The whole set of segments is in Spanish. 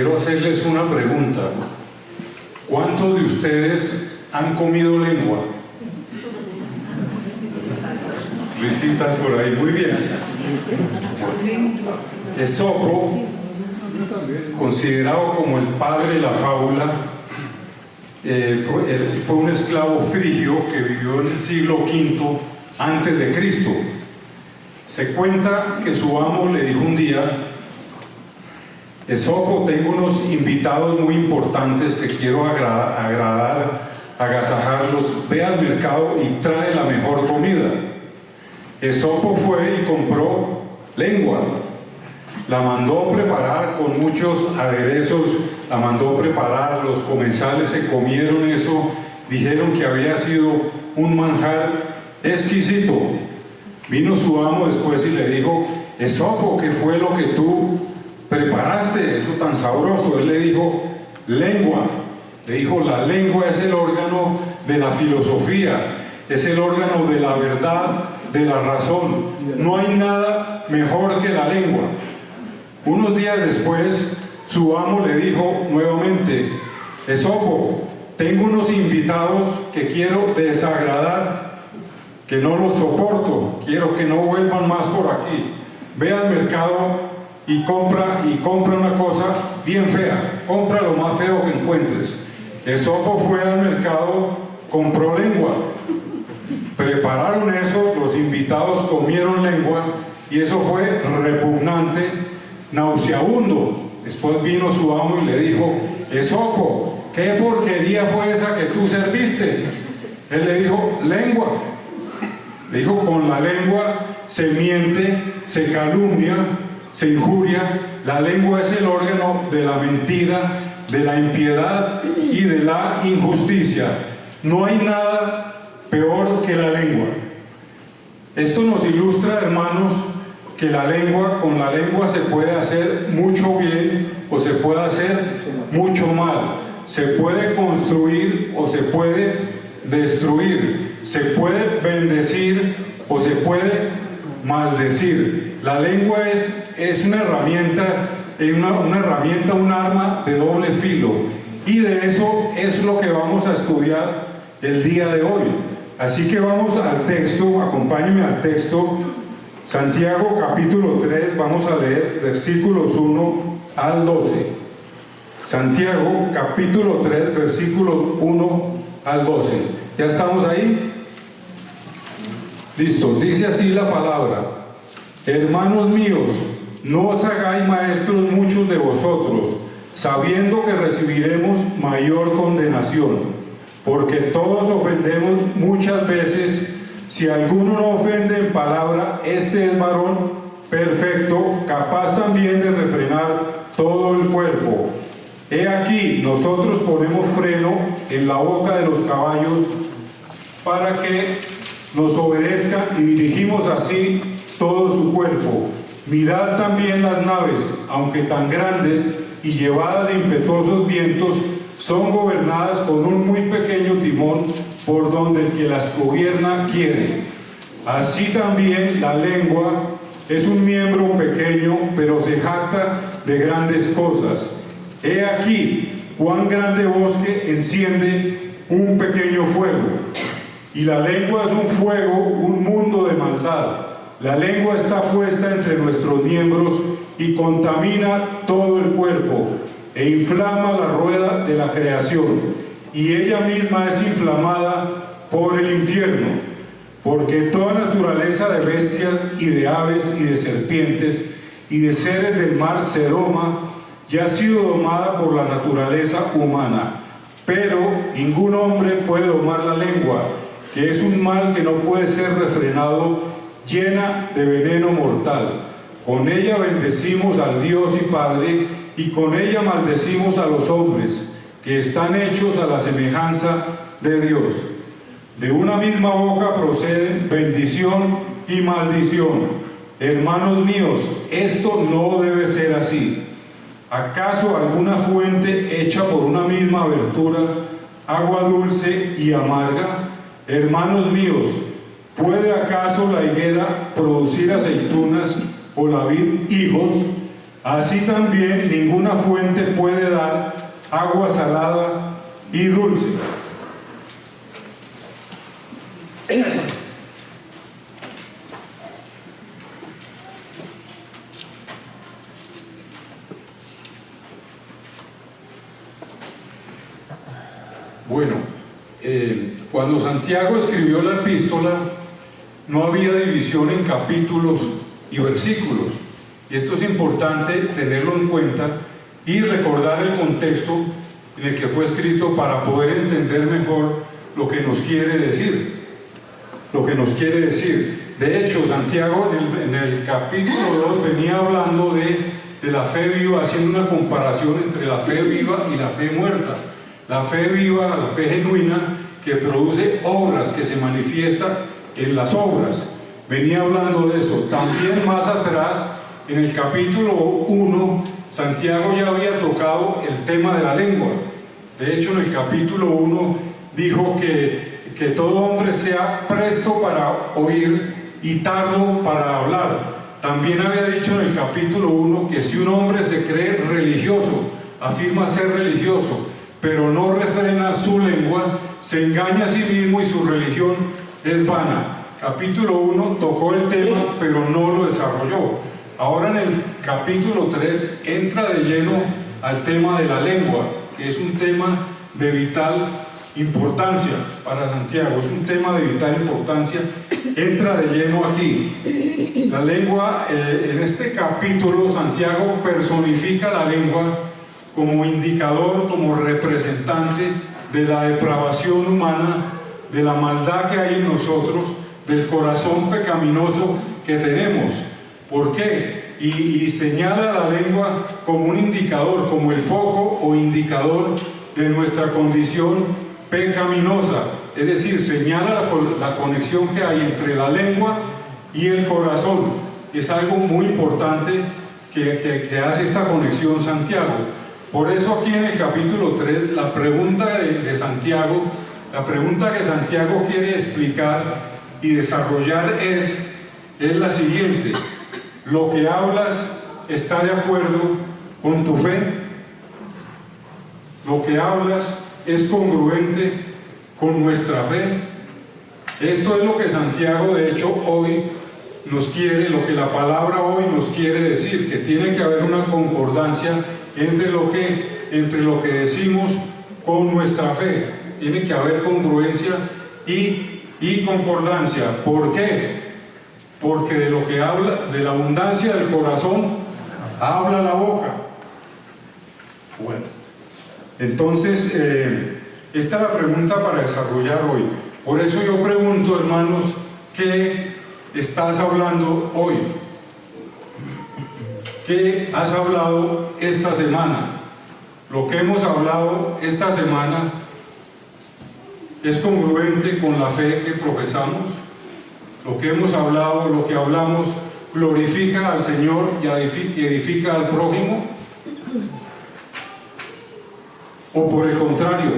quiero hacerles una pregunta. ¿Cuántos de ustedes han comido lengua? Risitas por ahí, muy bien. Esopo, considerado como el padre de la fábula, fue un esclavo frigio que vivió en el siglo V antes de Cristo. Se cuenta que su amo le dijo un día: Esopo, tengo unos invitados muy importantes que quiero agasajarlos, ve al mercado y trae la mejor comida. Esopo fue y compró lengua, la mandó preparar con muchos aderezos, la mandó preparar, los comensales se comieron eso, dijeron que había sido un manjar exquisito. Vino su amo después y le dijo: Esopo, ¿qué fue lo que tú preparaste, eso tan sabroso? Él le dijo: lengua. Le dijo: la lengua es el órgano de la filosofía, es el órgano de la verdad, de la razón. No hay nada mejor que la lengua. Unos días después, su amo le dijo nuevamente: Esopo, tengo unos invitados que quiero desagradar, que no los soporto, quiero que no vuelvan más por aquí. Ve al mercado y compra una cosa bien fea, compra lo más feo que encuentres. Esopo fue al mercado, compró lengua, prepararon eso, los invitados comieron lengua y eso fue repugnante, nauseabundo. Después vino su amo y le dijo: Esopo, ¿qué porquería fue esa que tú serviste? Él le dijo: lengua. Le dijo: con la lengua se miente, se calumnia, se injuria. La lengua es el órgano de la mentira, de la impiedad y de la injusticia. No hay nada peor que la lengua. Esto nos ilustra, hermanos, que con la lengua se puede hacer mucho bien o se puede hacer mucho mal. Se puede construir o se puede destruir. Se puede bendecir o se puede maldecir. La lengua es una herramienta, un arma de doble filo. Y de eso es lo que vamos a estudiar el día de hoy. Así que vamos al texto, acompáñenme al texto. Santiago capítulo 3, vamos a leer versículos 1 al 12. Santiago capítulo 3, versículos 1 al 12. ¿Ya estamos ahí? Listo, dice así la palabra: hermanos míos, no os hagáis maestros muchos de vosotros, sabiendo que recibiremos mayor condenación, porque todos ofendemos muchas veces. Si alguno no ofende en palabra, este es varón perfecto, capaz también de refrenar todo el cuerpo. He aquí, nosotros ponemos freno en la boca de los caballos para que nos obedezcan y dirigimos así todo su cuerpo. Mirad también las naves, aunque tan grandes y llevadas de impetuosos vientos, son gobernadas con un muy pequeño timón, por donde el que las gobierna quiere. Así también la lengua es un miembro pequeño, pero se jacta de grandes cosas. He aquí cuán grande bosque enciende un pequeño fuego. Y la lengua es un fuego, un mundo de maldad. La lengua está puesta entre nuestros miembros y contamina todo el cuerpo e inflama la rueda de la creación. Y ella misma es inflamada por el infierno, porque toda naturaleza de bestias y de aves y de serpientes y de seres del mar se doma y ha sido domada por la naturaleza humana. Pero ningún hombre puede domar la lengua, que es un mal que no puede ser refrenado, llena de veneno mortal. Con ella bendecimos al Dios y Padre, y con ella maldecimos a los hombres, que están hechos a la semejanza de Dios. De una misma boca proceden bendición y maldición. Hermanos míos, esto no debe ser así. ¿Acaso alguna fuente hecha por una misma abertura, agua dulce y amarga? Hermanos míos, ¿puede acaso la higuera producir aceitunas o la vid higos? Así también ninguna fuente puede dar agua salada y dulce. Bueno, cuando Santiago escribió la epístola, no había división en capítulos y versículos. Y esto es importante tenerlo en cuenta y recordar el contexto en el que fue escrito para poder entender mejor lo que nos quiere decir. De hecho, Santiago en el capítulo 2 venía hablando de la fe viva, haciendo una comparación entre la fe viva y la fe muerta. La fe viva, la fe genuina, que produce obras, que se manifiesta en las obras. Venía hablando de eso. También más atrás, en el capítulo 1, Santiago ya había tocado el tema de la lengua. De hecho, en el capítulo 1 dijo que todo hombre sea presto para oír y tardo para hablar. También había dicho en el capítulo 1 que si un hombre se cree religioso, afirma ser religioso, pero no refrena su lengua, se engaña a sí mismo y su religión es vana. Capítulo 1 tocó el tema, pero no lo desarrolló. Ahora en el capítulo 3 entra de lleno al tema de la lengua, que es un tema de vital importancia para Santiago, es un tema de vital importancia, entra de lleno aquí. La lengua, en este capítulo Santiago personifica la lengua como indicador, como representante de la depravación humana, de la maldad que hay en nosotros, del corazón pecaminoso que tenemos. ¿Por qué? Y señala la lengua como un indicador, como el foco o indicador de nuestra condición pecaminosa. Es decir, señala la conexión que hay entre la lengua y el corazón. Es algo muy importante que hace esta conexión Santiago. Por eso aquí en el capítulo 3, la pregunta de Santiago, la pregunta que Santiago quiere explicar y desarrollar es la siguiente: ¿lo que hablas está de acuerdo con tu fe? ¿Lo que hablas es congruente con nuestra fe? Esto es lo que Santiago de hecho hoy nos quiere, lo que la palabra hoy nos quiere decir, que tiene que haber una concordancia entre lo que decimos con nuestra fe. Tiene que haber congruencia y concordancia. ¿Por qué? Porque de lo que habla, de la abundancia del corazón, habla la boca. Bueno, entonces, esta es la pregunta para desarrollar hoy. Por eso yo pregunto, hermanos, ¿qué estás hablando hoy? ¿Qué has hablado esta semana? Lo que hemos hablado esta semana es congruente con la fe que profesamos. Lo que hemos hablado, lo que hablamos, glorifica al Señor y edifica al prójimo. O por el contrario,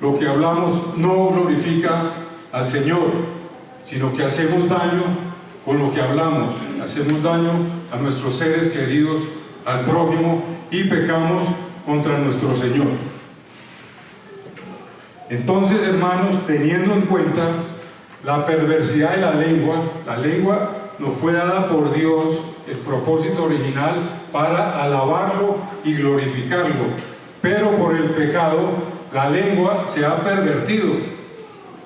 lo que hablamos no glorifica al Señor, sino que hacemos daño con lo que hablamos, hacemos daño a nuestros seres queridos, al prójimo, y pecamos contra nuestro Señor. Entonces, hermanos, teniendo en cuenta la perversidad de la lengua nos fue dada por Dios, el propósito original, para alabarlo y glorificarlo, pero por el pecado la lengua se ha pervertido.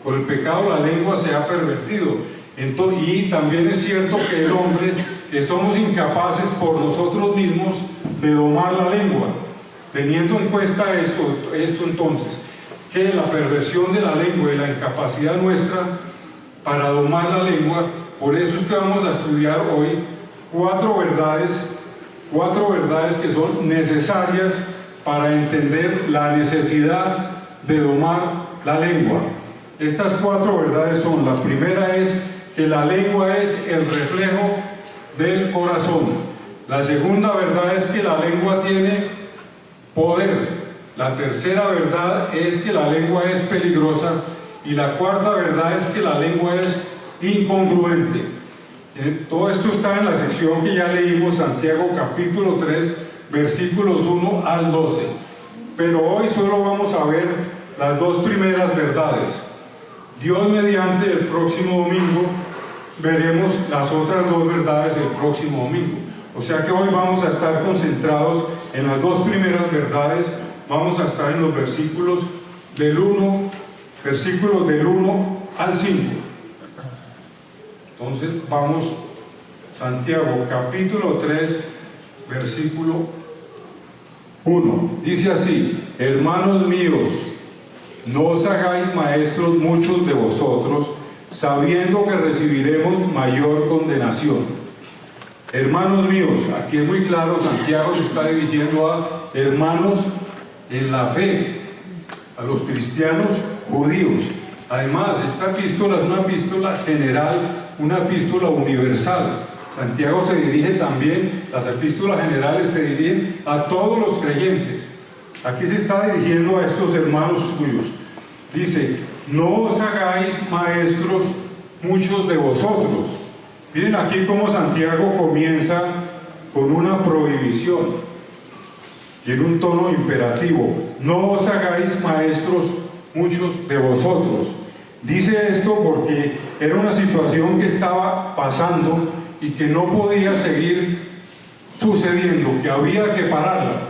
Por el pecado la lengua se ha pervertido. Y también es cierto que el hombre, que somos incapaces por nosotros mismos de domar la lengua. Teniendo en cuenta esto entonces, que la perversión de la lengua y la incapacidad nuestra para domar la lengua, por eso es que vamos a estudiar hoy cuatro verdades que son necesarias para entender la necesidad de domar la lengua. Estas cuatro verdades son: la primera es que la lengua es el reflejo del corazón. La segunda verdad es que la lengua tiene poder. La tercera verdad es que la lengua es peligrosa. Y la cuarta verdad es que la lengua es incongruente. Todo esto está en la sección que ya leímos, Santiago capítulo 3, versículos 1 al 12. Pero hoy solo vamos a ver las dos primeras verdades. Dios mediante, el próximo domingo veremos las otras dos verdades el próximo domingo. O sea que hoy vamos a estar concentrados en las dos primeras verdades. Vamos a estar en los versículos del 1 al 5. Entonces vamos, Santiago capítulo 3, versículo 1. Dice así: hermanos míos, no os hagáis maestros muchos de vosotros, sabiendo que recibiremos mayor condenación. Hermanos míos, aquí es muy claro, Santiago se está dirigiendo a hermanos en la fe, a los cristianos judíos. Además, esta epístola es una epístola general, una epístola universal. Santiago se dirige también, las epístolas generales se dirigen a todos los creyentes. Aquí se está dirigiendo a estos hermanos suyos. Dice: no os hagáis maestros muchos de vosotros. Miren aquí cómo Santiago comienza con una prohibición y en un tono imperativo: no os hagáis maestros muchos de vosotros. Dice esto porque era una situación que estaba pasando y que no podía seguir sucediendo, que había que pararla.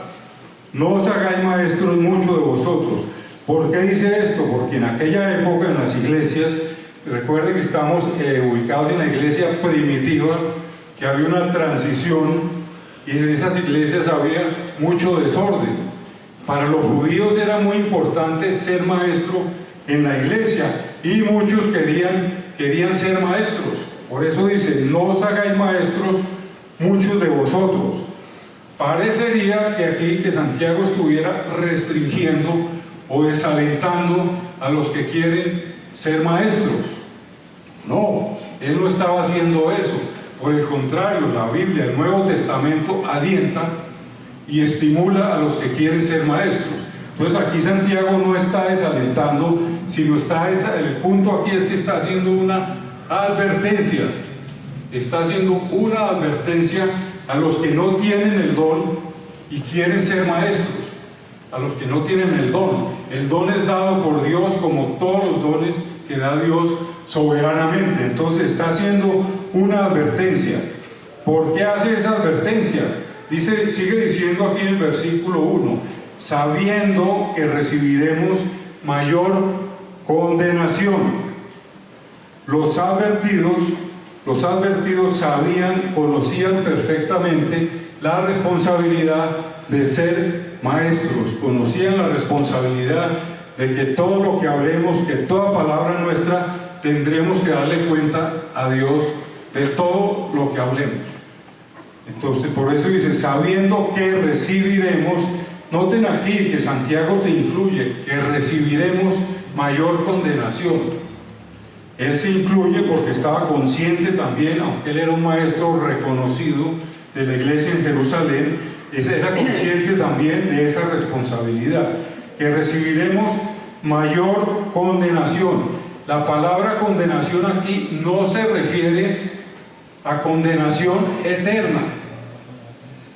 No os hagáis maestros muchos de vosotros. ¿Por qué dice esto? Porque en aquella época en las iglesias, recuerden que estamos ubicados en la iglesia primitiva, que había una transición y en esas iglesias había mucho desorden. Para los judíos era muy importante ser maestro en la iglesia y muchos querían ser maestros. Por eso dice: no os hagáis maestros muchos de vosotros. Parecería que aquí que Santiago estuviera restringiendo o desalentando a los que quieren ser maestros. No, él no estaba haciendo eso. Por el contrario, la Biblia, el Nuevo Testamento, alienta y estimula a los que quieren ser maestros. Entonces aquí Santiago no está desalentando, sino el punto aquí es que está haciendo una advertencia. Está haciendo una advertencia a los que no tienen el don y quieren ser maestros. A los que no tienen el don. El don es dado por Dios, como todos los dones que da Dios soberanamente. Entonces está haciendo una advertencia. ¿Por qué hace esa advertencia? Sigue diciendo aquí en el versículo 1: sabiendo que recibiremos mayor condenación. Los advertidos conocían perfectamente la responsabilidad de ser maestros, conocían la responsabilidad de que todo lo que hablemos, que toda palabra nuestra, tendremos que darle cuenta a Dios de todo lo que hablemos. Entonces, por eso dice: sabiendo que recibiremos. Noten aquí que Santiago se incluye, que recibiremos mayor condenación. Él se incluye porque estaba consciente también, aunque él era un maestro reconocido de la iglesia en Jerusalén, era consciente también de esa responsabilidad, que recibiremos mayor condenación. La palabra condenación aquí no se refiere a condenación eterna,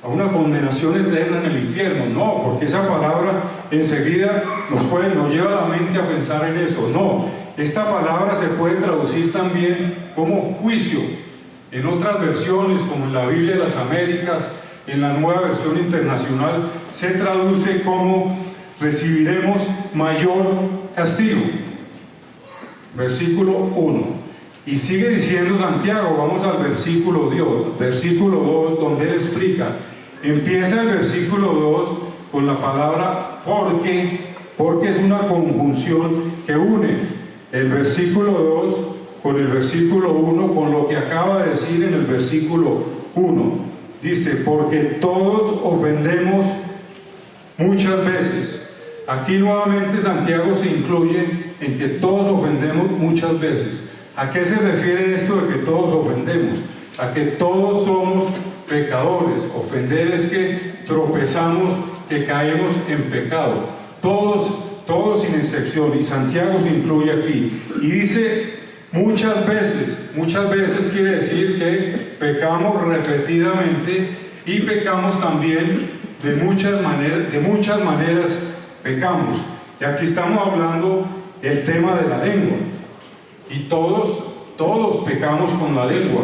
a una condenación eterna en el infierno, no, porque esa palabra enseguida nos lleva a la mente a pensar en eso. No, esta palabra se puede traducir también como juicio. En otras versiones, como en la Biblia de las Américas, en la Nueva Versión Internacional, se traduce como recibiremos mayor castigo. Versículo 1. Y sigue diciendo Santiago, vamos al versículo 2, donde él explica. Empieza el versículo 2 con la palabra porque es una conjunción que une el versículo 2 con el versículo 1, con lo que acaba de decir en el versículo 1. Dice: porque todos ofendemos muchas veces. Aquí nuevamente Santiago se incluye en que todos ofendemos muchas veces. ¿A qué se refiere esto de que todos ofendemos? A que todos somos pecadores. Ofender es que tropezamos, que caemos en pecado. Todos sin excepción. Y Santiago se incluye aquí. Y dice Muchas veces quiere decir que pecamos repetidamente y pecamos también de muchas maneras pecamos. Y aquí estamos hablando del tema de la lengua. Y todos pecamos con la lengua,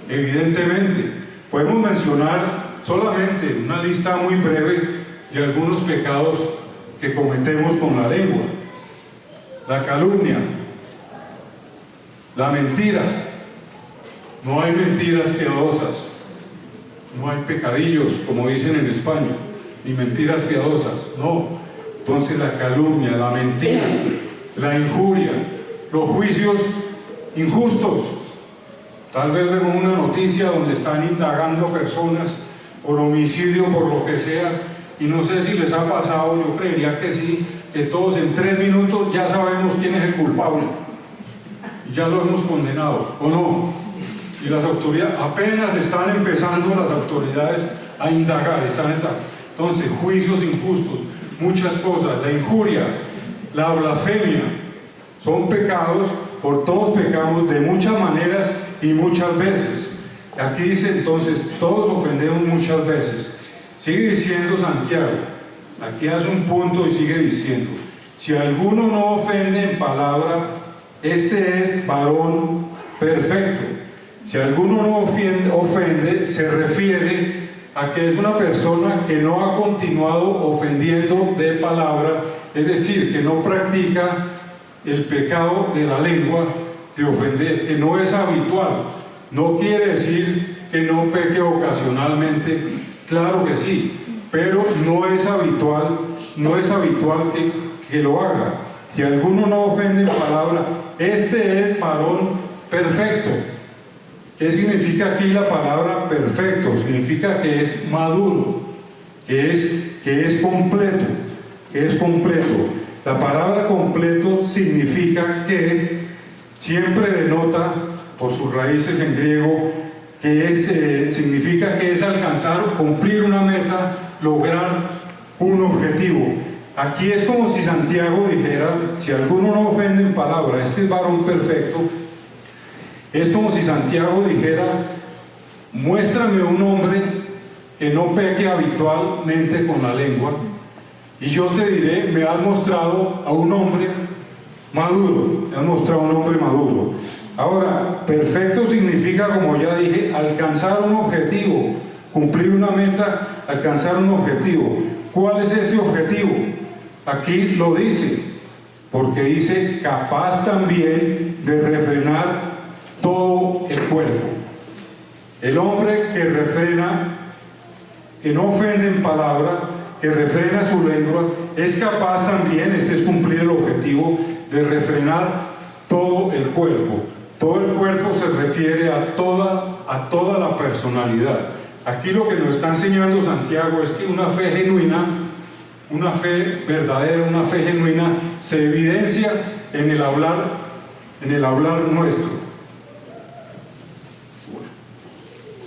evidentemente. Podemos mencionar solamente una lista muy breve de algunos pecados que cometemos con la lengua. La calumnia, la mentira. No hay mentiras piadosas, no hay pecadillos, como dicen en España, ni mentiras piadosas, no. Entonces la calumnia, la mentira, la injuria, los juicios injustos. Tal vez vemos una noticia donde están indagando personas por homicidio, por lo que sea, y no sé si les ha pasado, yo creería que sí, que todos en 3 minutos ya sabemos quién es el culpable, y ya lo hemos condenado, ¿o no? Y las autoridades, apenas están empezando las autoridades a indagar, entonces, juicios injustos, muchas cosas, la injuria, la blasfemia, son pecados, por todos pecamos de muchas maneras y muchas veces. Aquí dice entonces, todos ofendemos muchas veces. Sigue diciendo Santiago, aquí hace un punto y sigue diciendo, si alguno no ofende en palabra, este es varón perfecto. Si alguno no ofende, se refiere a que es una persona que no ha continuado ofendiendo de palabra, es decir, que no practica el pecado de la lengua de ofender, que no es habitual. No quiere decir que no peque ocasionalmente, claro que sí, pero no es habitual que lo haga. Si alguno no ofende en palabra, este es varón perfecto. ¿Qué significa aquí la palabra perfecto? Significa que es maduro, que es completo. La palabra completo significa que siempre denota, por sus raíces en griego, significa que es alcanzar, cumplir una meta, lograr un objetivo. Aquí es como si Santiago dijera, si alguno no ofende en palabra, este es varón perfecto. Es como si Santiago dijera, muéstrame un hombre que no peque habitualmente con la lengua, y yo te diré, me has mostrado a un hombre maduro, Ahora, perfecto significa, como ya dije, alcanzar un objetivo, cumplir una meta, alcanzar un objetivo. ¿Cuál es ese objetivo? Aquí lo dice, porque dice, capaz también de refrenar todo el cuerpo. El hombre que refrena, que no ofende en palabra, que refrena su lengua, es capaz también, este es cumplir el objetivo, de refrenar todo el cuerpo. Todo el cuerpo se refiere a toda la personalidad. Aquí lo que nos está enseñando Santiago es que una fe genuina, una fe verdadera, una fe genuina, se evidencia en el hablar nuestro.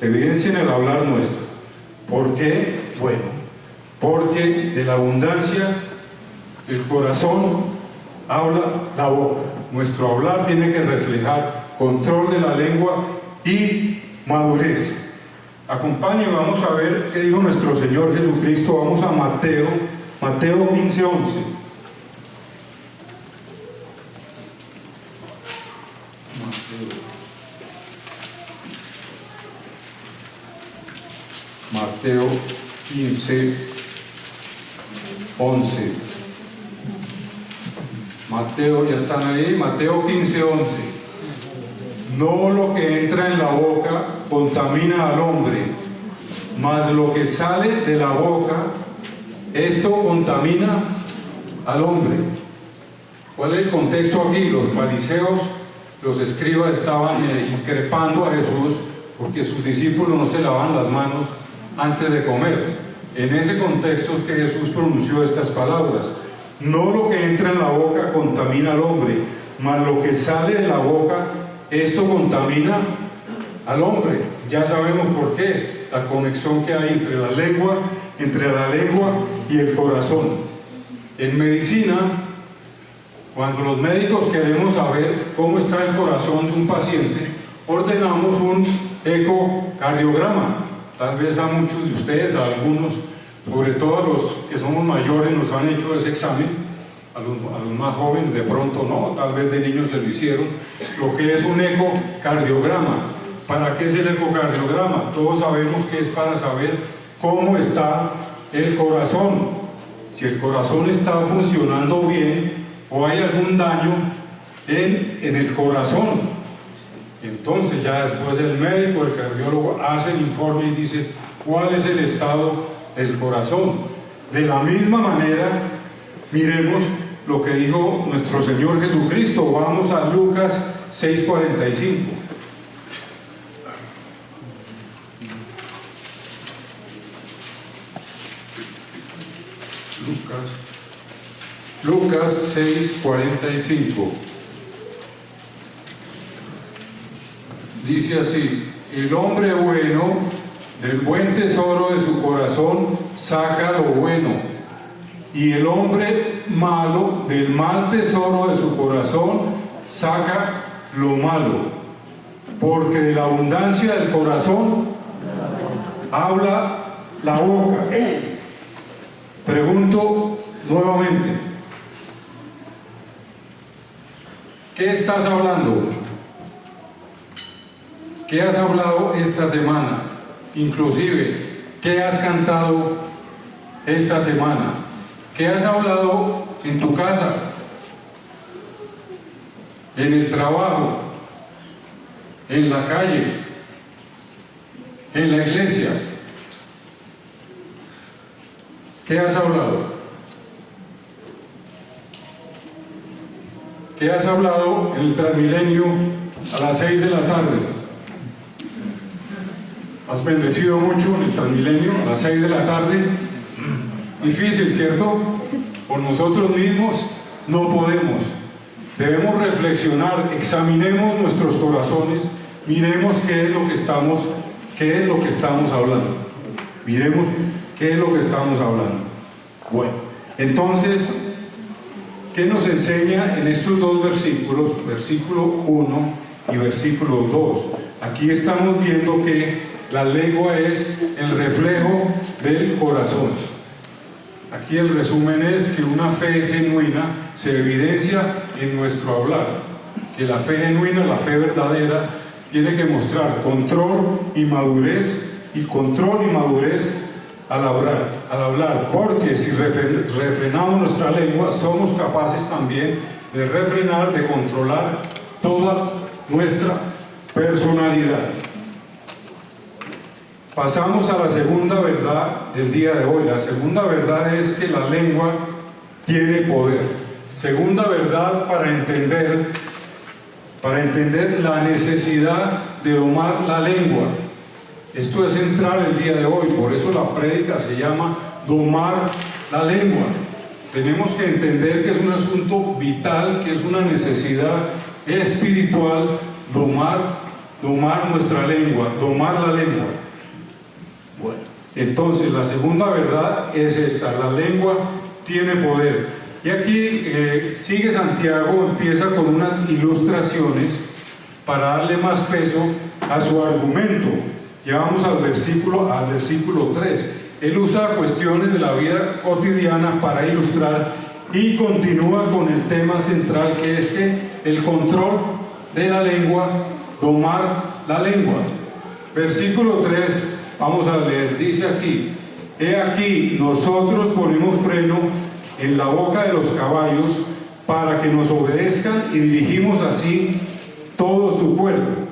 Se evidencia en el hablar nuestro. ¿Por qué? Bueno, porque de la abundancia del corazón habla la boca. Nuestro hablar tiene que reflejar control de la lengua y madurez. Acompáñenme, vamos a ver qué dijo nuestro Señor Jesucristo. Vamos a Mateo 15:11. Mateo 15:11. Mateo, ya están ahí, Mateo 15:11. No lo que entra en la boca contamina al hombre, mas lo que sale de la boca, esto contamina al hombre. ¿Cuál es el contexto aquí? Los fariseos, los escribas estaban increpando a Jesús porque sus discípulos no se lavaban las manos antes de comer. En ese contexto es que Jesús pronunció estas palabras. No lo que entra en la boca contamina al hombre, mas lo que sale de la boca, esto contamina al hombre. Ya sabemos por qué, la conexión que hay entre la lengua y el corazón. En medicina, Cuando los médicos queremos saber cómo está el corazón de un paciente, ordenamos un ecocardiograma. Tal vez a muchos de ustedes, a algunos, sobre todo a los que somos mayores, nos han hecho ese examen. A los más jóvenes de pronto no, tal vez de niños se lo hicieron. Lo que es un ecocardiograma. ¿Para qué es el ecocardiograma? Todos sabemos que es para saber cómo está el corazón. Si el corazón está funcionando bien o hay algún daño en el corazón. Entonces ya después el médico, el cardiólogo hace el informe y dice cuál es el estado del corazón. De la misma manera, miremos lo que dijo nuestro Señor Jesucristo. Vamos a Lucas 6:45. Lucas 6:45. Dice así: el hombre bueno del buen tesoro de su corazón saca lo bueno, y el hombre malo del mal tesoro de su corazón saca lo malo, porque de la abundancia del corazón habla la boca. Pregunto nuevamente, ¿qué estás hablando? ¿Qué has hablado esta semana? Inclusive, ¿qué has cantado esta semana? ¿Qué has hablado en tu casa? ¿En el trabajo? ¿En la calle? ¿En la iglesia? ¿Qué has hablado? ¿Qué has hablado en el Transmilenio a las 6 de la tarde? ¿Has bendecido mucho en el Transmilenio a las 6 de la tarde? Difícil, ¿cierto? Por nosotros mismos no podemos. Debemos reflexionar, examinemos nuestros corazones, miremos qué es lo que estamos hablando. Miremos qué es lo que estamos hablando. Bueno, entonces, ¿qué nos enseña en estos dos versículos, versículo 1 y versículo 2? Aquí estamos viendo que la lengua es el reflejo del corazón. Aquí el resumen es que una fe genuina se evidencia en nuestro hablar, que la fe genuina, la fe verdadera, tiene que mostrar control y madurez al hablar, porque si refrenamos nuestra lengua, somos capaces también de refrenar, de controlar toda nuestra personalidad. Pasamos a la segunda verdad del día de hoy. La segunda verdad es que la lengua tiene poder. Segunda verdad para entender la necesidad de domar la lengua. Esto es central el día de hoy, por eso la prédica se llama domar la lengua. Tenemos que entender que es un asunto vital, que es una necesidad espiritual, domar nuestra lengua, domar la lengua. Bueno, entonces la segunda verdad es esta: la lengua tiene poder. Y aquí sigue Santiago, empieza con unas ilustraciones para darle más peso a su argumento. Ya vamos al versículo 3. Él usa cuestiones de la vida cotidiana para ilustrar y continúa con el tema central, que es que el control de la lengua, domar la lengua. Versículo 3. Vamos a leer, dice aquí: he aquí, nosotros ponemos freno en la boca de los caballos para que nos obedezcan y dirigimos así todo su cuerpo.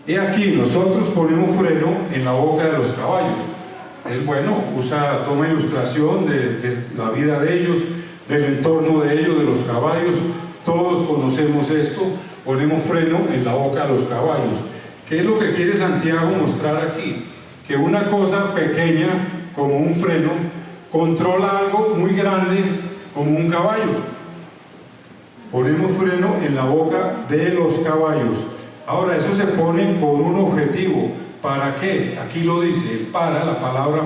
He aquí, nosotros ponemos freno en la boca de los caballos. Él, toma ilustración de la vida de ellos, del entorno de ellos, de los caballos. Todos conocemos esto, ponemos freno en la boca de los caballos. ¿Qué es lo que quiere Santiago mostrar aquí? Que una cosa pequeña, como un freno, controla algo muy grande, como un caballo. Ponemos freno en la boca de los caballos. Ahora, eso se pone con un objetivo. ¿Para qué? Aquí lo dice, la palabra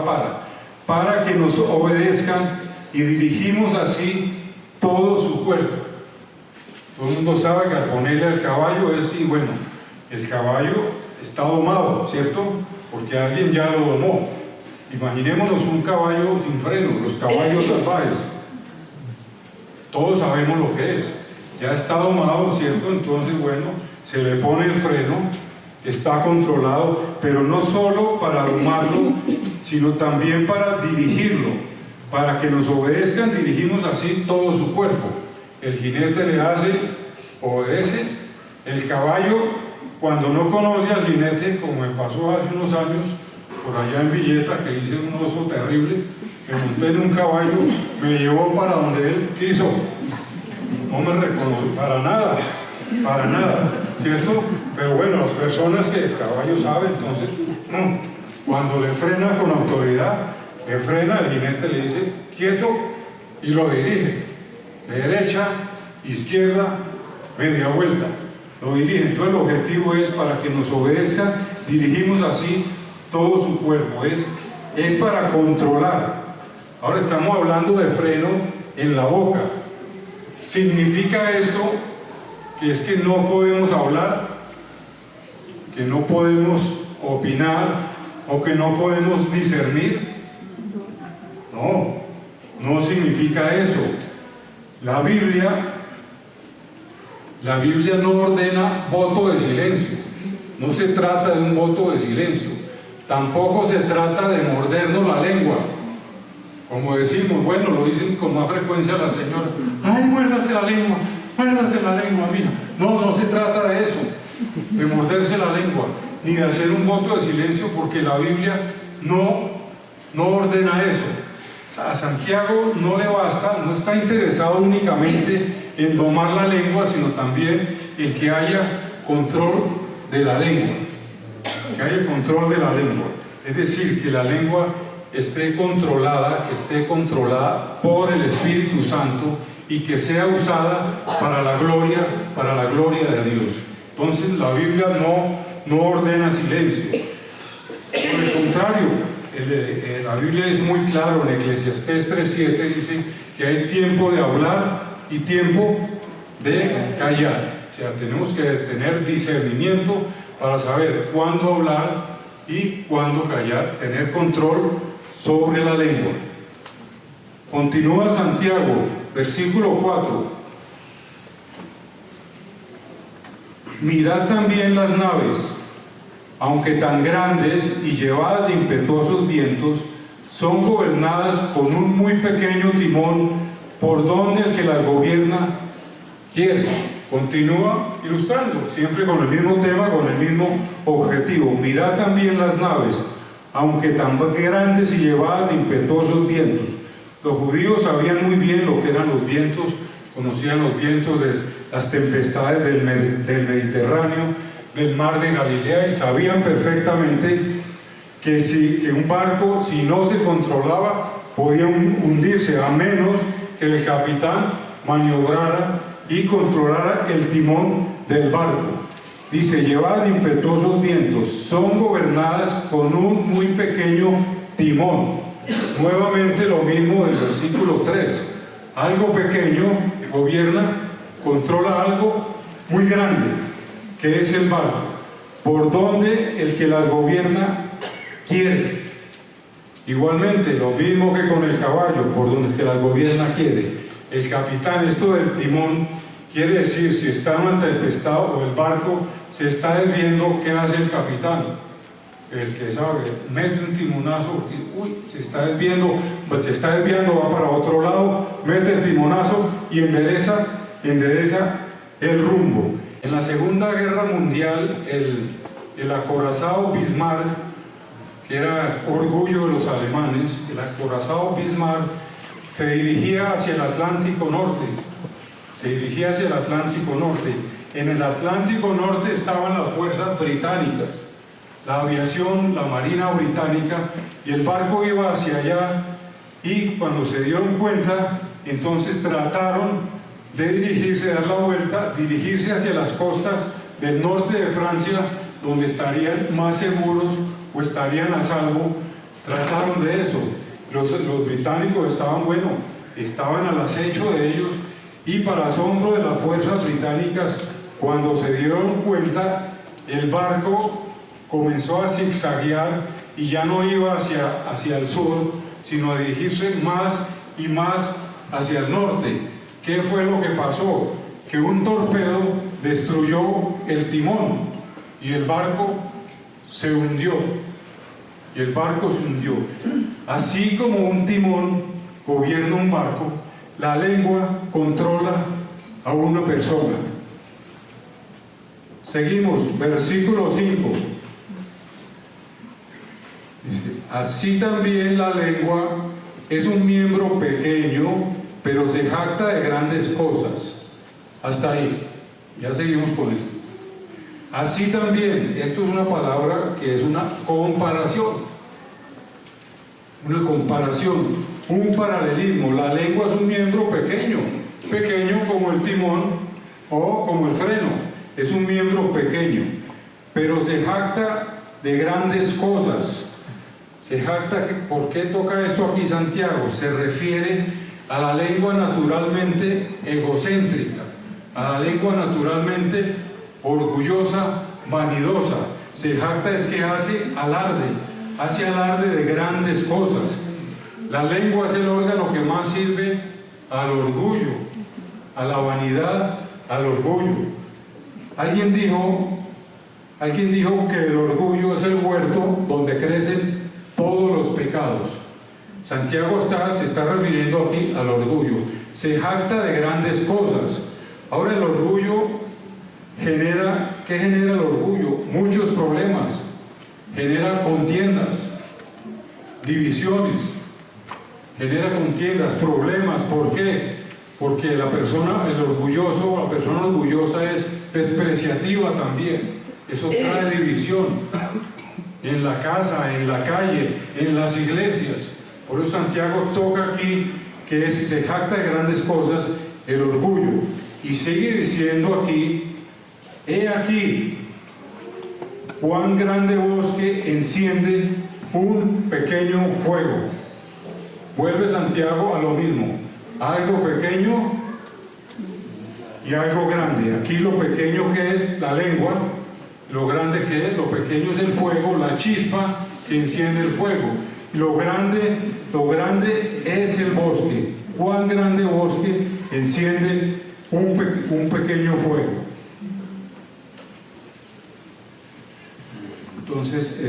para que nos obedezcan y dirigimos así todo su cuerpo. Todo el mundo sabe que al ponerle al caballo es, y bueno, el caballo está domado, ¿cierto? Porque alguien ya lo domó. Imaginémonos un caballo sin freno, los caballos salvajes. Todos sabemos lo que es. Ya está domado, ¿cierto? Entonces, bueno, se le pone el freno, está controlado, pero no solo para domarlo, sino también para dirigirlo. Para que nos obedezcan, dirigimos así todo su cuerpo. El jinete le hace, obedece. El caballo, cuando no conoce al jinete, como me pasó hace unos años, por allá en Villeta, que hice un oso terrible, me monté en un caballo, me llevó para donde él quiso. No me reconoció, para nada, ¿cierto? Pero bueno, las personas que el caballo sabe, entonces, cuando le frena con autoridad, le frena, el jinete le dice, quieto, y lo dirige. Derecha, izquierda, media vuelta. Lo dirige. Entonces el objetivo es para que nos obedezcan, dirigimos así todo su cuerpo. Es para controlar. Ahora estamos hablando de freno en la boca. ¿Significa esto que es que no podemos hablar, que no podemos opinar o que no podemos discernir? No, no significa eso. La Biblia no ordena voto de silencio. No se trata de un voto de silencio. Tampoco se trata de mordernos la lengua. Como decimos, bueno, lo dicen con más frecuencia las señoras. ¡Ay, muérdase la lengua, mija! No se trata de eso, de morderse la lengua, ni de hacer un voto de silencio, porque la Biblia no ordena eso. A Santiago no le basta, no está interesado únicamente en domar la lengua, sino también en que haya control de la lengua. Que haya control de la lengua. Es decir, que la lengua esté controlada por el Espíritu Santo y que sea usada para la gloria de Dios. Entonces la Biblia no ordena silencio. Por el contrario, la Biblia es muy claro, en Eclesiastés 3:7 dice que hay tiempo de hablar y tiempo de callar. O sea, tenemos que tener discernimiento para saber cuándo hablar y cuándo callar, tener control sobre la lengua. Continúa Santiago, versículo 4. Mirad también las naves, aunque tan grandes y llevadas de impetuosos vientos, son gobernadas con un muy pequeño timón, por donde el que las gobierna quiere. Continúa ilustrando, siempre con el mismo tema, con el mismo objetivo. Mirad también las naves, aunque tan grandes y llevadas de impetuosos vientos. Los judíos sabían muy bien lo que eran los vientos, conocían los vientos de las tempestades del Mediterráneo, del mar de Galilea, y sabían perfectamente que un barco, si no se controlaba, podía hundirse, a menos que el capitán maniobrara y controlara el timón del barco. Dice, llevadas de impetuosos vientos, son gobernadas con un muy pequeño timón. Nuevamente lo mismo del versículo 3. Algo pequeño gobierna, controla algo muy grande, que es el barco, por donde el que las gobierna quiere. Igualmente, lo mismo que con el caballo, por donde el que las gobierna quiere. El capitán, esto del timón, quiere decir, si está en una tempestad o el barco se está desviando, ¿qué hace el capitán? El que sabe, mete un timonazo, se está desviando, va para otro lado, mete el timonazo y endereza el rumbo. En la Segunda Guerra Mundial, el acorazado Bismarck, que era orgullo de los alemanes, el acorazado Bismarck se dirigía hacia el Atlántico Norte. En el Atlántico Norte estaban las fuerzas británicas, la aviación, la marina británica, y el barco iba hacia allá, y cuando se dieron cuenta, entonces trataron de dar la vuelta, dirigirse hacia las costas del norte de Francia, donde estarían más seguros o estarían a salvo. Trataron de eso. Los británicos estaban al acecho de ellos, Y para asombro de las fuerzas británicas, cuando se dieron cuenta, el barco comenzó a zigzaguear y ya no iba hacia el sur, sino a dirigirse más y más hacia el norte. ¿Qué fue lo que pasó? Que un torpedo destruyó el timón y el barco se hundió. Y el barco se hundió. Así como un timón gobierna un barco, la lengua controla a una persona. Seguimos, versículo 5. Dice, así también la lengua es un miembro pequeño, pero se jacta de grandes cosas. Hasta ahí. Ya seguimos con esto. Así también, esto es una palabra que es una comparación. Una comparación, un paralelismo. La lengua es un miembro pequeño, pequeño como el timón o como el freno. Es un miembro pequeño, pero se jacta de grandes cosas. Se jacta, ¿por qué toca esto aquí Santiago? Se refiere a la lengua naturalmente egocéntrica, a la lengua naturalmente orgullosa, vanidosa. Se jacta es que hace alarde de grandes cosas. La lengua es el órgano que más sirve al orgullo, a la vanidad, al orgullo. Alguien dijo que el orgullo es el huerto donde crecen todos los pecados. Santiago se está refiriendo aquí al orgullo. Se jacta de grandes cosas. Ahora el orgullo ¿qué genera el orgullo? Muchos problemas. Genera contiendas, divisiones, genera contiendas, problemas. ¿Por qué? Porque la persona orgullosa es despreciativa también. Eso trae división en la casa, en la calle, en las iglesias. Por eso Santiago toca aquí que se jacta de grandes cosas el orgullo. Y sigue diciendo aquí, he aquí, cuán grande bosque enciende un pequeño fuego. Vuelve Santiago a lo mismo, algo pequeño y algo grande. Aquí lo pequeño que es la lengua, lo grande que es, lo pequeño es el fuego, la chispa que enciende el fuego. Lo grande es el bosque. Cuán grande bosque enciende un pequeño fuego. Entonces,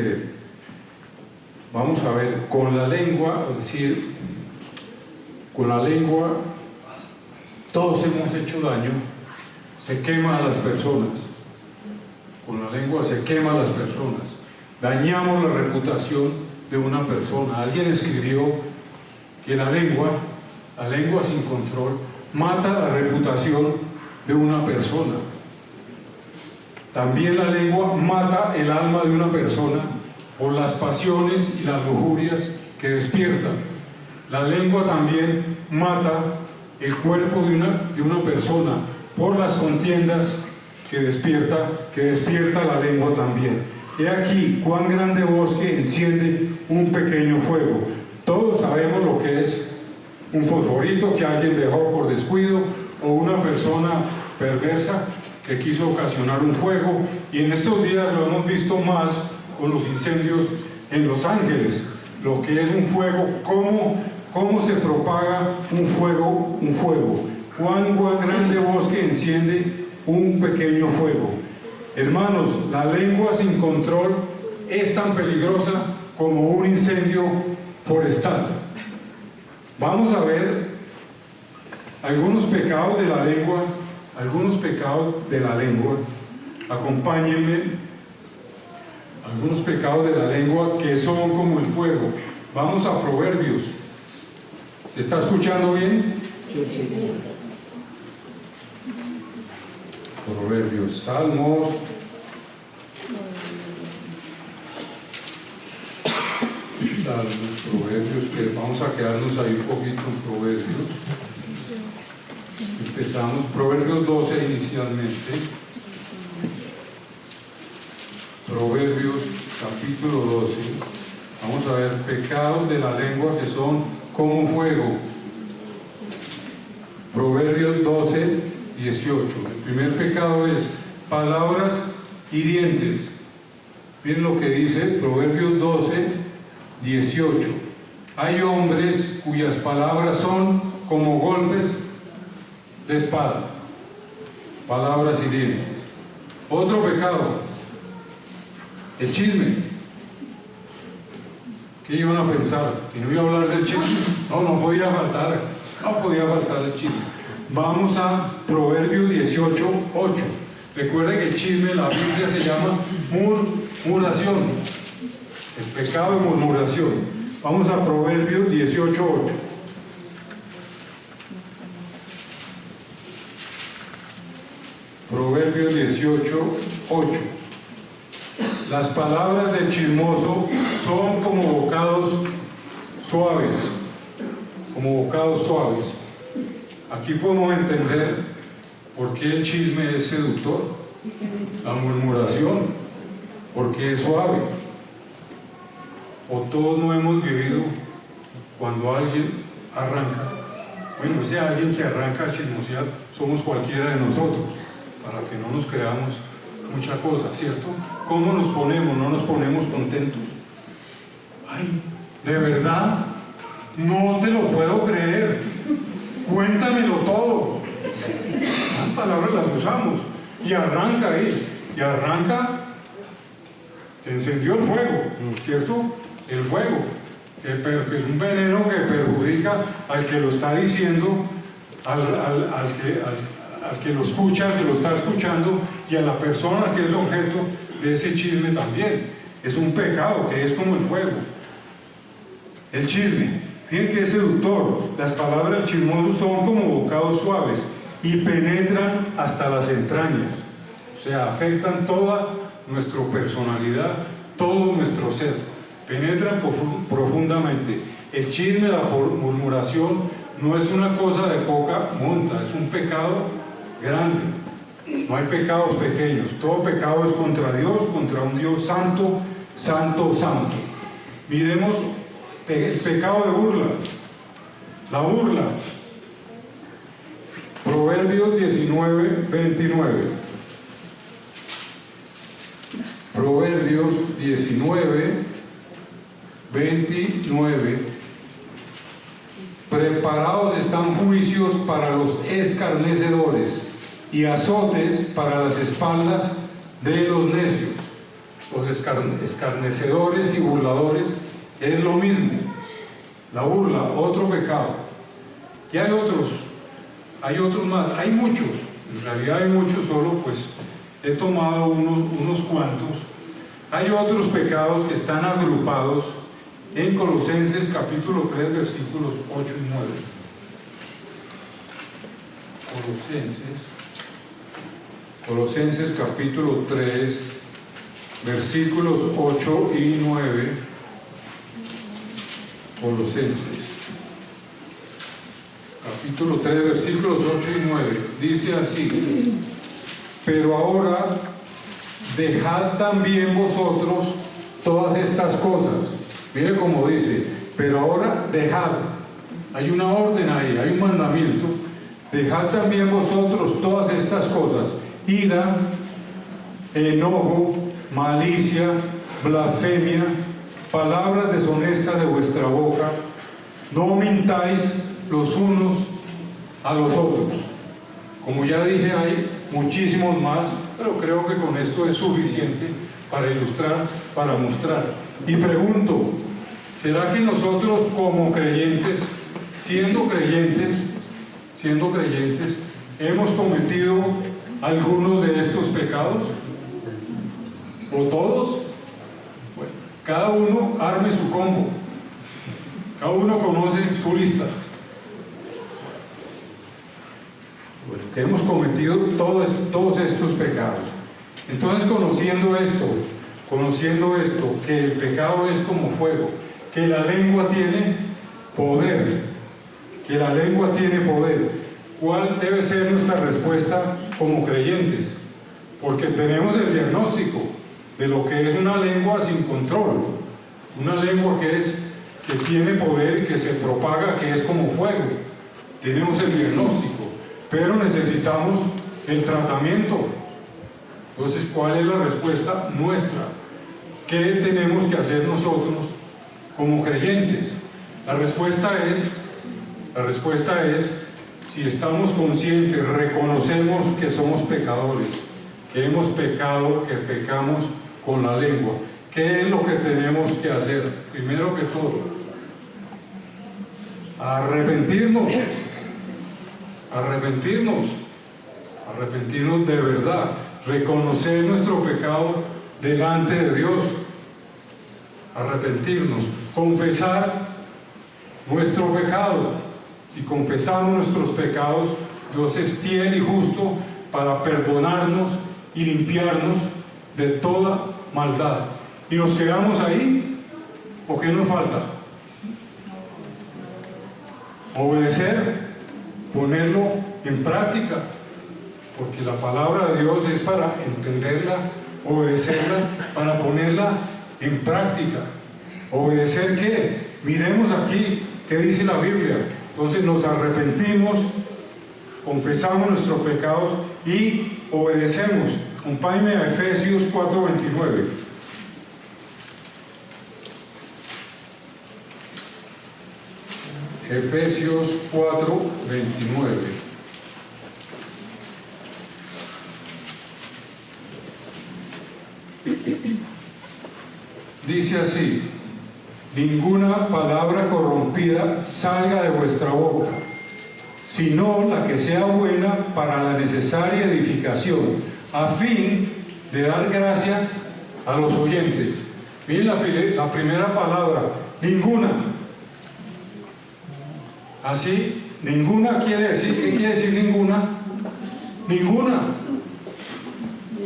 vamos a ver, con la lengua, es decir, con la lengua todos hemos hecho daño, se quema a las personas. Con la lengua se quema a las personas. Dañamos la reputación de una persona. Alguien escribió que la lengua sin control, mata la reputación de una persona. También la lengua mata el alma de una persona por las pasiones y las lujurias que despierta. La lengua también mata el cuerpo de una persona por las contiendas que despierta la lengua también. He aquí cuán grande bosque enciende un pequeño fuego. Todos sabemos lo que es un fosforito que alguien dejó por descuido o una persona perversa que quiso ocasionar un fuego, y en estos días lo hemos visto más con los incendios en Los Ángeles, lo que es un fuego, cómo se propaga un fuego. Cuán grande bosque enciende un pequeño fuego. Hermanos, la lengua sin control es tan peligrosa como un incendio forestal. Vamos a ver algunos pecados de la lengua, acompáñenme. Algunos pecados de la lengua que son como el fuego. Vamos a Proverbios. ¿Se está escuchando bien? Proverbios, Salmos. Proverbios, que vamos a quedarnos ahí un poquito en Proverbios. Empezamos Proverbios 12 inicialmente. Proverbios capítulo 12. Vamos a ver pecados de la lengua que son como fuego. Proverbios 12, 18. El primer pecado es palabras hirientes. Miren lo que dice Proverbios 12, 18. Hay hombres cuyas palabras son como golpes de espada. Palabras hirientes. Otro pecado, el chisme. ¿Qué iban a pensar? ¿Que no iba a hablar del chisme? No podía faltar el chisme. Vamos a Proverbios 18, 8. Recuerden que el chisme en la Biblia se llama murmuración. El pecado de murmuración. Vamos a Proverbios 18, 8. Proverbios 18, 8. Las palabras del chismoso son como bocados suaves. Como bocados suaves. Aquí podemos entender por qué el chisme es seductor. La murmuración, porque es suave. O todos no hemos vivido cuando alguien arranca. Bueno, ese alguien que arranca a chismosear somos cualquiera de nosotros, para que no nos creamos mucha cosa, ¿cierto? ¿Cómo nos ponemos? No nos ponemos contentos. Ay, ¿de verdad? No te lo puedo creer. Cuéntamelo todo. Las palabras las usamos. Y arranca ahí. Y arranca. Se encendió el fuego, ¿cierto? El fuego. Que es un veneno que perjudica al que lo está diciendo, al que lo escucha, al que lo está escuchando, y a la persona que es objeto de ese chisme también. Es un pecado que es como el fuego. El chisme. Fíjense que es seductor. Las palabras del chismoso son como bocados suaves y penetran hasta las entrañas. O sea, afectan toda nuestra personalidad, todo nuestro ser. Penetran profundamente. El chisme, la murmuración, no es una cosa de poca monta, es un pecado grande. No hay pecados pequeños. Todo pecado es contra Dios, contra un Dios santo, santo, santo. Miremos el pecado de burla. La burla. Proverbios 19, 29. Proverbios 19, 29. Preparados están juicios para los escarnecedores y azotes para las espaldas de los necios. Los escarnecedores y burladores es lo mismo. La burla, otro pecado. Y hay otros más, hay muchos. En realidad hay muchos, solo pues he tomado unos cuantos. Hay otros pecados que están agrupados en Colosenses capítulo 3, versículos 8 y 9. Colosenses capítulo 3, versículos 8 y 9. Colosenses capítulo 3, versículos 8 y 9. Dice así: pero ahora dejad también vosotros todas estas cosas. Mire cómo dice, pero ahora dejad. Hay una orden ahí, hay un mandamiento. Dejad también vosotros todas estas cosas: ira, enojo, malicia, blasfemia, palabras deshonestas de vuestra boca. No mintáis los unos a los otros. Como ya dije, hay muchísimos más, pero creo que con esto es suficiente para ilustrar, para mostrar. Y pregunto, ¿será que nosotros como creyentes, siendo creyentes, hemos cometido algunos de estos pecados? ¿O todos? Bueno, cada uno arme su combo. Cada uno conoce su lista. Bueno, que hemos cometido todos estos pecados. Entonces, conociendo esto, que el pecado es como fuego, que la lengua tiene poder, ¿cuál debe ser nuestra respuesta como creyentes? Porque tenemos el diagnóstico de lo que es una lengua sin control, una lengua que tiene poder, que se propaga, que es como fuego. Tenemos el diagnóstico. pero necesitamos el tratamiento. Entonces, ¿cuál es la respuesta nuestra? ¿Qué tenemos que hacer nosotros como creyentes? La respuesta es, si estamos conscientes, reconocemos que somos pecadores, que hemos pecado, que pecamos con la lengua. ¿Qué es lo que tenemos que hacer? Primero que todo, arrepentirnos de verdad, reconocer nuestro pecado delante de Dios, arrepentirnos, confesar nuestro pecado. Si confesamos nuestros pecados, Dios es fiel y justo para perdonarnos y limpiarnos de toda maldad. ¿Y nos quedamos ahí? ¿O qué nos falta? Obedecer, ponerlo en práctica, porque la palabra de Dios es para entenderla, obedecerla, para ponerla en práctica. ¿Obedecer qué? Miremos aquí qué dice la Biblia. Entonces nos arrepentimos, confesamos nuestros pecados y obedecemos. Acompáñenme a Efesios 4:29. Efesios 4:29. Dice así: ninguna palabra corrompida salga de vuestra boca, sino la que sea buena para la necesaria edificación, a fin de dar gracia a los oyentes. Miren la primera palabra, ninguna. Así, ninguna quiere decir, ¿qué quiere decir ninguna? Ninguna.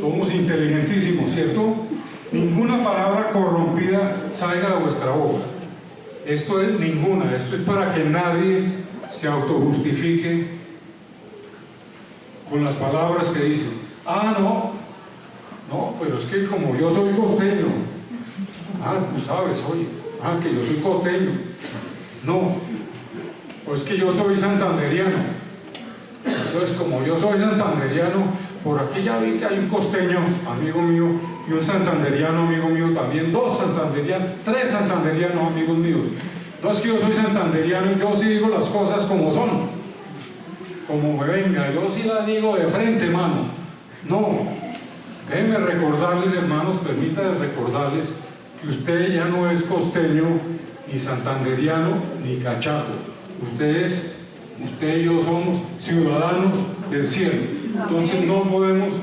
Somos inteligentísimos, ¿cierto? Ninguna palabra corrompida salga de vuestra boca. Esto es ninguna, esto es para que nadie se autojustifique con las palabras que dice. No, pero es que como yo soy costeño, tú sabes, oye, que yo soy costeño. No, o es que yo soy santanderiano. Entonces, como yo soy santanderiano, por aquí ya vi que hay un costeño, amigo mío, y un santanderiano, amigo mío también, 2 santanderianos, 3 santanderianos, amigos míos. No es que yo soy santanderiano y yo sí digo las cosas como son, como me venga, yo sí las digo de frente, hermano. No, déjenme recordarles, hermanos, permítanme recordarles que usted ya no es costeño, ni santanderiano, ni cachaco. Usted y yo somos ciudadanos del cielo. Entonces no podemos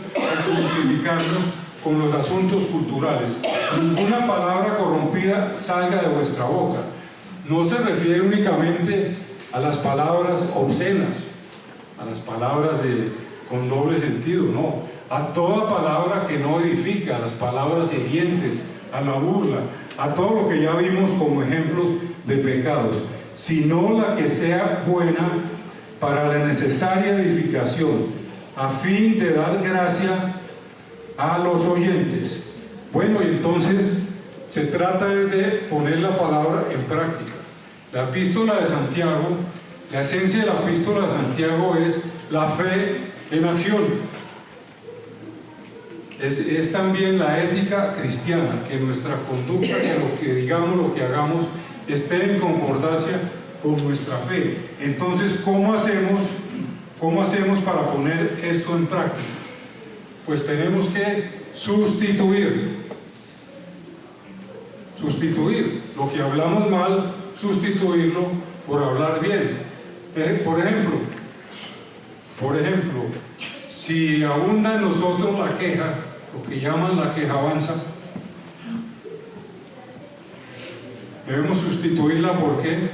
justificarnos con los asuntos culturales. Ninguna palabra corrompida salga de vuestra boca. No se refiere únicamente a las palabras obscenas, a las palabras con doble sentido, no. A toda palabra que no edifica, a las palabras hirientes, a la burla, a todo lo que ya vimos como ejemplos de pecados, sino la que sea buena para la necesaria edificación, a fin de dar gracia a los oyentes. Bueno, y entonces se trata de poner la palabra en práctica. La epístola de Santiago, la esencia de la epístola de Santiago es la fe en acción. Es también la ética cristiana, que nuestra conducta, que lo que digamos, lo que hagamos, esté en concordancia con nuestra fe. Entonces, ¿cómo hacemos para poner esto en práctica? Pues tenemos que sustituir lo que hablamos mal, sustituirlo por hablar bien. Por ejemplo, si abunda en nosotros la queja, lo que llaman la quejabanza, debemos sustituirla ¿por qué?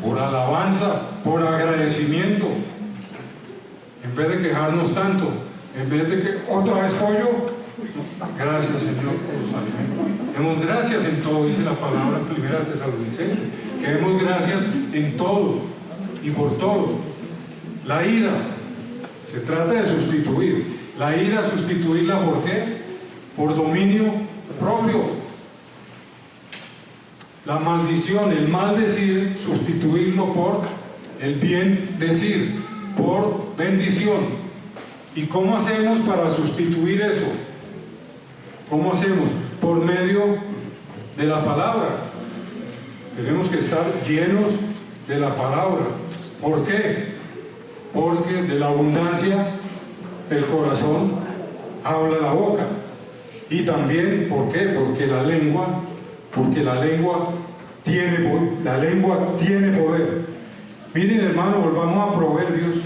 Por alabanza, por agradecimiento. En vez de quejarnos tanto, en vez de que otra vez pollo, gracias Señor por los alimentos. Demos gracias en todo, dice la palabra en 1 Tesalonicenses, que demos gracias en todo y por todo. La ira, se trata de sustituir. La ira, sustituirla ¿por qué? Por dominio propio. La maldición, el mal decir, sustituirlo por el bien decir. por bendición. ¿Y cómo hacemos para sustituir eso? ¿Cómo hacemos? Por medio de la palabra. Tenemos que estar llenos de la palabra. ¿Por qué? Porque de la abundancia del corazón habla la boca. Y también, ¿por qué? Porque la lengua tiene poder. Miren, hermano, volvamos a Proverbios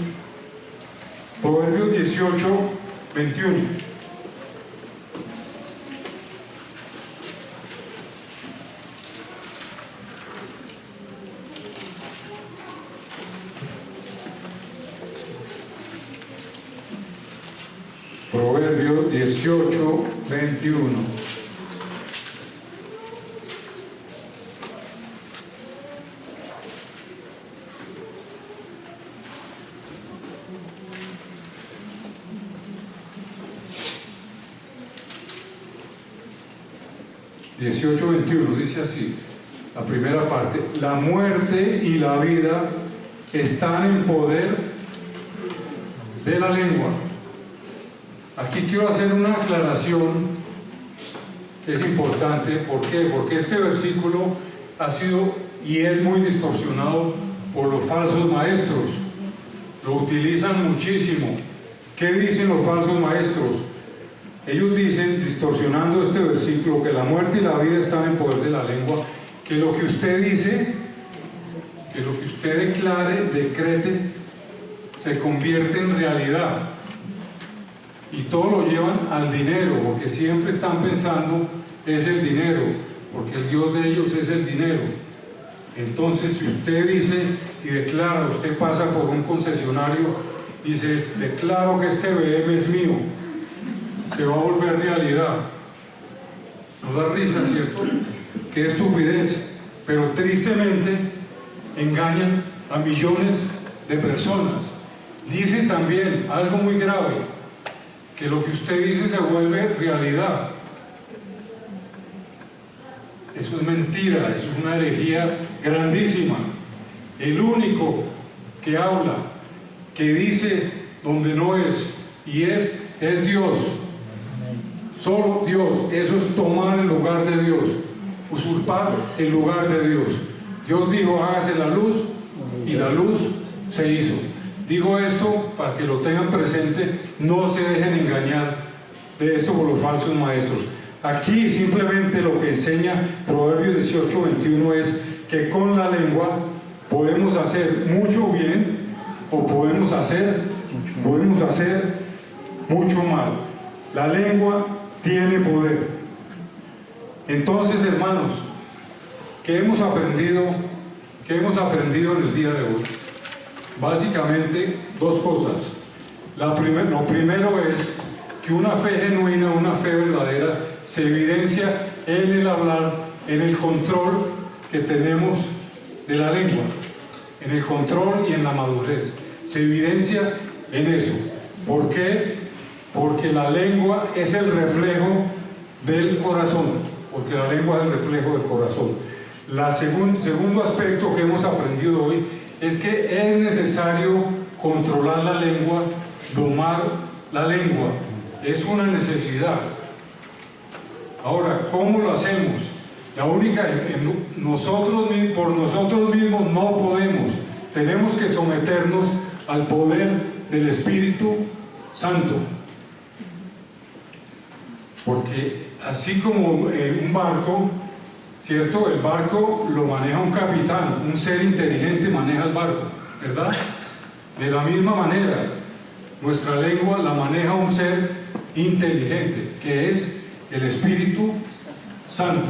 18, 21. Proverbios 18, 21. Dice así, la primera parte: la muerte y la vida están en poder de la lengua. Aquí quiero hacer una aclaración que es importante. ¿Por qué? Porque este versículo ha sido y es muy distorsionado por los falsos maestros. Lo utilizan muchísimo. ¿Qué dicen los falsos maestros? Ellos dicen, distorsionando este versículo, que la muerte y la vida están en poder de la lengua, que lo que usted dice, que lo que usted declare, decrete, se convierte en realidad. Y todo lo llevan al dinero, porque siempre están pensando es el dinero, porque el Dios de ellos es el dinero. Entonces, si usted dice y declara, usted pasa por un concesionario, dice, declaro que este BM es mío, se va a volver realidad. Nos da risa, ¿cierto? Qué estupidez. Pero tristemente engañan a millones de personas. Dice también algo muy grave, que lo que usted dice se vuelve realidad. Eso es mentira, eso es una herejía grandísima. El único que habla, que dice donde no es y es Dios. Solo Dios. Eso es tomar el lugar de Dios, usurpar el lugar de Dios. Dios dijo, hágase la luz, y la luz se hizo. Digo esto para que lo tengan presente, no se dejen engañar de esto por los falsos maestros. Aquí simplemente lo que enseña Proverbios 18, 21 es que con la lengua podemos hacer mucho bien o podemos hacer mucho mal. La lengua tiene poder. Entonces, hermanos, ¿qué hemos aprendido en el día de hoy? Básicamente dos cosas. Lo primero es que una fe genuina, una fe verdadera, se evidencia en el hablar, en el control que tenemos de la lengua, en el control y en la madurez. Se evidencia en eso. ¿Por qué? Porque la lengua es el reflejo del corazón. Porque la lengua es el reflejo del corazón. Segundo aspecto que hemos aprendido hoy es que es necesario controlar la lengua, domar la lengua. Es una necesidad. Ahora, ¿cómo lo hacemos? La única, por nosotros mismos no podemos. Tenemos que someternos al poder del Espíritu Santo. Porque así como un barco, ¿cierto? El barco lo maneja un capitán, un ser inteligente maneja el barco, ¿verdad? De la misma manera, nuestra lengua la maneja un ser inteligente, que es el Espíritu Santo.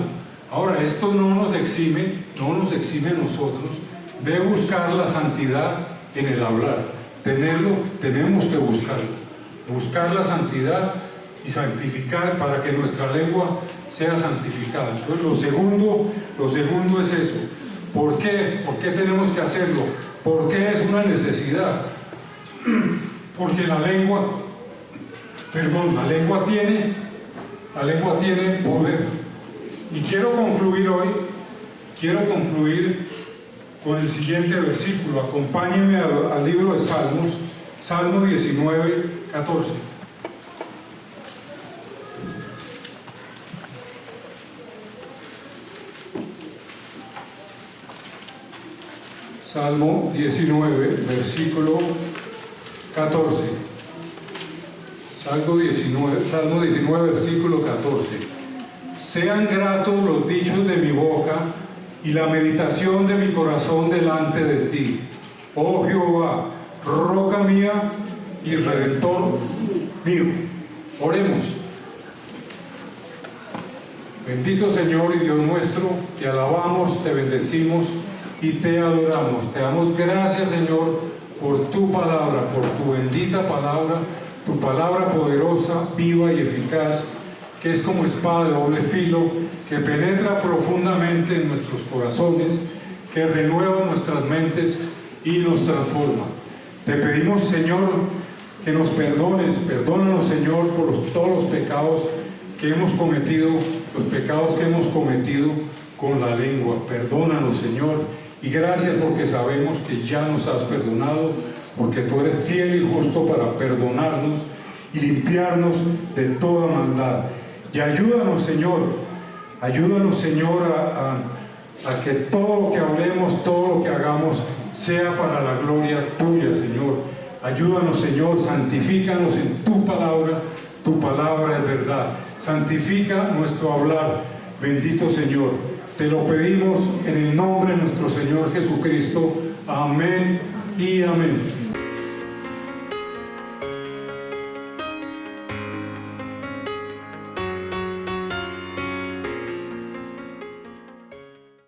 Ahora, esto no nos exime a nosotros de buscar la santidad en el hablar. Tenemos que buscar la santidad y santificar para que nuestra lengua sea santificada. Entonces, lo segundo es eso. ¿Por qué? ¿Por qué tenemos que hacerlo? ¿Por qué es una necesidad? Porque la lengua tiene poder. Y quiero concluir con el siguiente versículo. Acompáñenme al libro de Salmos, Salmo 19, 14. Salmo 19, versículo 14. Salmo 19, versículo 14. Sean gratos los dichos de mi boca y la meditación de mi corazón delante de ti, oh Jehová, roca mía y redentor mío. Oremos. Bendito Señor y Dios nuestro, te alabamos, te bendecimos y te adoramos. Te damos gracias, Señor, por tu palabra, por tu bendita palabra, tu palabra poderosa, viva y eficaz, que es como espada de doble filo, que penetra profundamente en nuestros corazones, que renueva nuestras mentes y nos transforma. Te pedimos, Señor, que nos perdones. Perdónanos, Señor, por todos los pecados que hemos cometido, los pecados que hemos cometido con la lengua. Perdónanos, Señor, y gracias porque sabemos que ya nos has perdonado, porque tú eres fiel y justo para perdonarnos y limpiarnos de toda maldad. Y ayúdanos, Señor, a que todo lo que hablemos, todo lo que hagamos, sea para la gloria tuya, Señor. Ayúdanos, Señor, santifícanos en tu palabra es verdad. Santifica nuestro hablar, bendito Señor. Te lo pedimos en el nombre de nuestro Señor Jesucristo. Amén y amén.